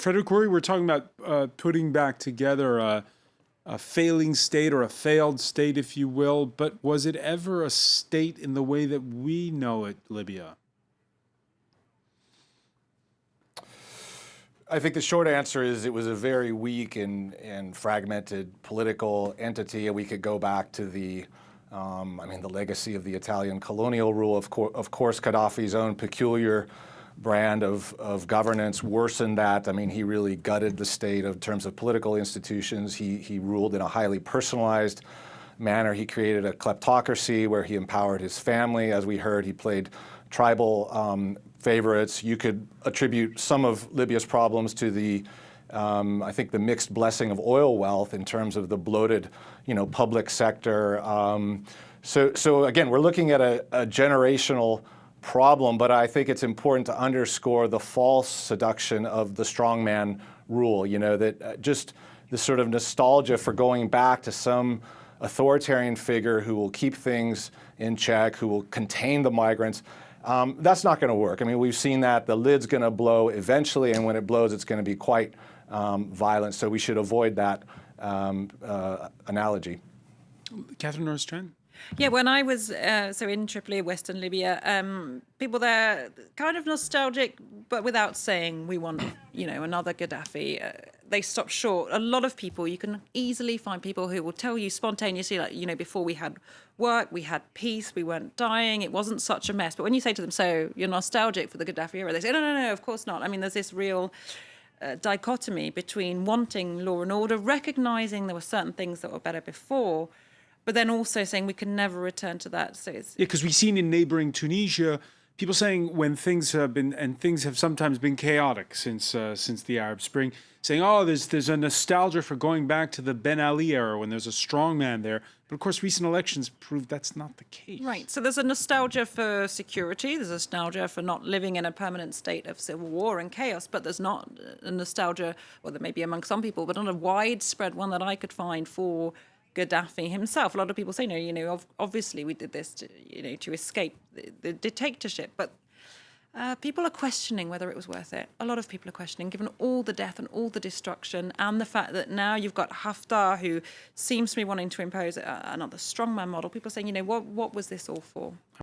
Frederic Wehrey, we're talking about putting back together a failing state or a failed state, if you will. But was it ever a state in the way that we know it, Libya? I think the short answer is it was a very weak and fragmented political entity. And we could go back to the legacy of the Italian colonial rule. Of course, Gaddafi's own peculiar brand of governance worsened that. I mean, he really gutted the state in terms of political institutions. He ruled in a highly personalized manner. He created a kleptocracy where he empowered his family. As we heard, he played tribal favorites. You could attribute some of Libya's problems to the I think the mixed blessing of oil wealth in terms of the bloated, public sector. So again, we're looking at a generational problem, but I think it's important to underscore the false seduction of the strongman rule, that just this sort of nostalgia for going back to some authoritarian figure who will keep things in check, who will contain the migrants. That's not going to work. I mean, we've seen that the lid's going to blow eventually, and when it blows, it's going to be quite violent. So we should avoid that analogy. Catherine Norris-Trent? Yeah, when I was in Tripoli, Western Libya, people there kind of nostalgic, but without saying we want, another Gaddafi. They stopped short. A lot of people, you can easily find people who will tell you spontaneously, like, before we had work, we had peace, we weren't dying, it wasn't such a mess. But when you say to them, so you're nostalgic for the Gaddafi era, they say, no, of course not. I mean, there's this real dichotomy between wanting law and order, recognizing there were certain things that were better before, but then also saying we can never return to that. So it's because we've seen in neighboring Tunisia, people saying when things have sometimes been chaotic since the Arab Spring, saying, there's a nostalgia for going back to the Ben Ali era when there's a strong man there. But of course, recent elections proved that's not the case. Right. So there's a nostalgia for security. There's a nostalgia for not living in a permanent state of civil war and chaos. But there's not a nostalgia, well, there may be among some people, but not a widespread one that I could find for Gaddafi himself. A lot of people say, no, obviously we did this to escape the dictatorship, but people are questioning whether it was worth it. A lot of people are questioning, given all the death and all the destruction, and the fact that now you've got Haftar, who seems to be wanting to impose another strongman model. People are saying, what was this all for?